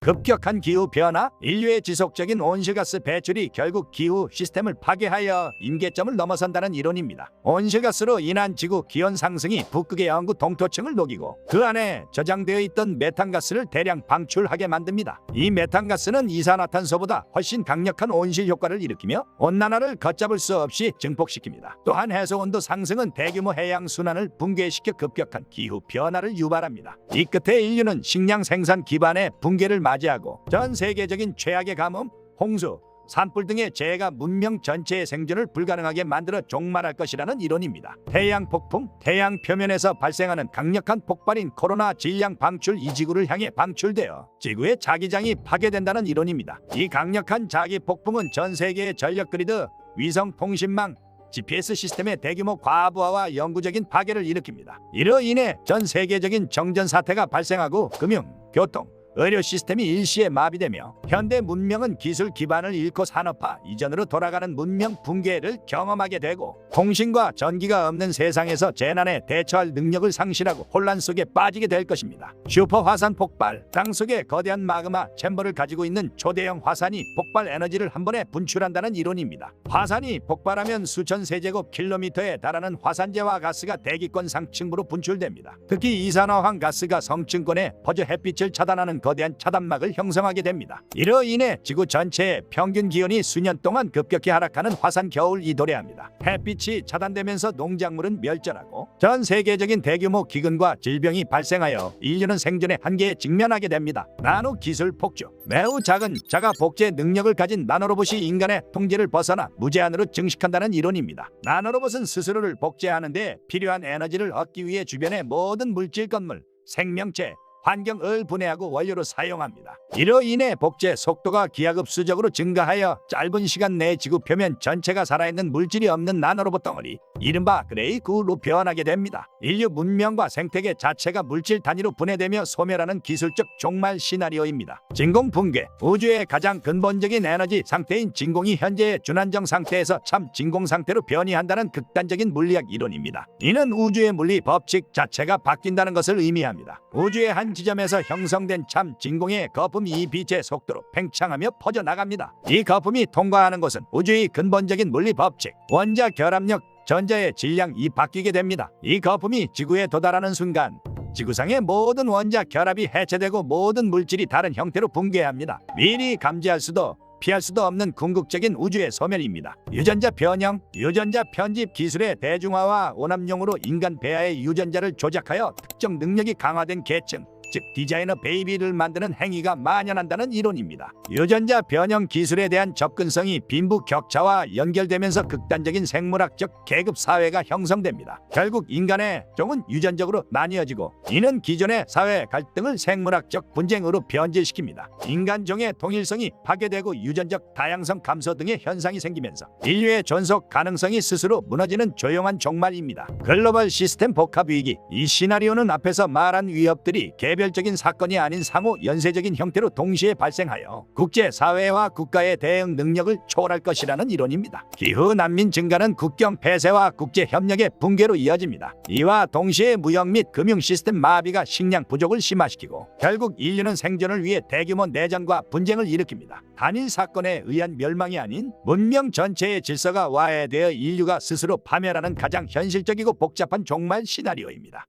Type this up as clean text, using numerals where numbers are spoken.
급격한 기후변화, 인류의 지속적인 온실가스 배출이 결국 기후 시스템을 파괴하여 임계점을 넘어선다는 이론입니다. 온실가스로 인한 지구 기온 상승이 북극의 영구 동토층을 녹이고 그 안에 저장되어 있던 메탄가스를 대량 방출하게 만듭니다. 이 메탄가스는 이산화탄소보다 훨씬 강력한 온실 효과를 일으키며 온난화를 걷잡을 수 없이 증폭시킵니다. 또한 해수온도 상승은 대규모 해양 순환을 붕괴시켜 급격한 기후 변화를 유발합니다. 이 끝에 인류는 식량 생산 기반의 붕괴를 맞이하고 전 세계적인 최악의 가뭄, 홍수, 산불 등의 재해가 문명 전체의 생존을 불가능하게 만들어 종말할 것이라는 이론입니다. 태양 폭풍, 태양 표면에서 발생하는 강력한 폭발인 코로나 질량 방출 이 지구를 향해 방출되어 지구의 자기장이 파괴된다는 이론입니다. 이 강력한 자기 폭풍은 전 세계의 전력 그리드, 위성 통신망, GPS 시스템의 대규모 과부하와 영구적인 파괴를 일으킵니다. 이로 인해 전 세계적인 정전 사태가 발생하고 금융, 교통, 의료 시스템이 일시에 마비되며 현대 문명은 기술 기반을 잃고 산업화 이전으로 돌아가는 문명 붕괴를 경험하게 되고 통신과 전기가 없는 세상에서 재난에 대처할 능력을 상실하고 혼란 속에 빠지게 될 것입니다. 슈퍼 화산 폭발, 땅속에 거대한 마그마 챔버를 가지고 있는 초대형 화산이 폭발 에너지를 한 번에 분출한다는 이론입니다. 화산이 폭발하면 수천 세제곱킬로미터에 달하는 화산재와 가스가 대기권 상층부로 분출됩니다. 특히 이산화황 가스가 성층권에 퍼져 햇빛을 차단하는 거대한 차단막을 형성하게 됩니다. 이로 인해 지구 전체의 평균 기온이 수년 동안 급격히 하락하는 화산 겨울이 도래합니다. 햇빛이 차단되면서 농작물은 멸절하고 전 세계적인 대규모 기근과 질병이 발생하여 인류는 생존의 한계에 직면하게 됩니다. 나노 기술 폭주, 매우 작은 자가 복제 능력을 가진 나노로봇이 인간의 통제를 벗어나 무제한으로 증식한다는 이론입니다. 나노로봇은 스스로를 복제하는 데 필요한 에너지를 얻기 위해 주변의 모든 물질 건물, 생명체, 환경을 분해하고 원료로 사용합니다. 이로 인해 복제 속도가 기하급수적으로 증가하여 짧은 시간 내에 지구 표면 전체가 살아있는 물질이 없는 나노로봇 덩어리, 이른바 그레이크로 변하게 됩니다. 인류 문명과 생태계 자체가 물질 단위로 분해되며 소멸하는 기술적 종말 시나리오입니다. 진공 붕괴, 우주의 가장 근본적인 에너지 상태인 진공이 현재의 준안정 상태에서 참 진공 상태로 변이한다는 극단적인 물리학 이론입니다. 이는 우주의 물리 법칙 자체가 바뀐다는 것을 의미합니다. 우주의 한 지점에서 형성된 참 진공의 거품이 이 빛의 속도로 팽창하며 퍼져나갑니다. 이 거품이 통과하는 곳은 우주의 근본적인 물리 법칙, 원자 결합력, 전자의 질량이 바뀌게 됩니다. 이 거품이 지구에 도달하는 순간 지구상의 모든 원자 결합이 해체되고 모든 물질이 다른 형태로 붕괴합니다. 미리 감지할 수도 피할 수도 없는 궁극적인 우주의 소멸입니다. 유전자 변형, 유전자 편집 기술의 대중화와 오남용으로 인간 배아의 유전자를 조작하여 특정 능력이 강화된 계층, 즉 디자이너 베이비를 만드는 행위가 만연한다는 이론입니다. 유전자 변형 기술에 대한 접근성이 빈부격차와 연결되면서 극단적인 생물학적 계급 사회가 형성됩니다. 결국 인간의 종은 유전적으로 나뉘어지고 이는 기존의 사회 갈등을 생물학적 분쟁으로 변질시킵니다. 인간종의 통일성이 파괴되고 유전적 다양성 감소 등의 현상이 생기면서 인류의 존속 가능성이 스스로 무너지는 조용한 종말입니다. 글로벌 시스템 복합 위기, 이 시나리오는 앞에서 말한 위협들이 개별적인 사건이 아닌 상호 연쇄적인 형태로 동시에 발생하여 국제사회와 국가의 대응 능력을 초월할 것이라는 이론입니다. 기후 난민 증가는 국경 폐쇄와 국제협력의 붕괴로 이어집니다. 이와 동시에 무역 및 금융 시스템 마비가 식량 부족을 심화시키고 결국 인류는 생존을 위해 대규모 내전과 분쟁을 일으킵니다. 단일 사건에 의한 멸망이 아닌 문명 전체의 질서가 와해되어 인류가 스스로 파멸하는 가장 현실적이고 복잡한 종말 시나리오입니다.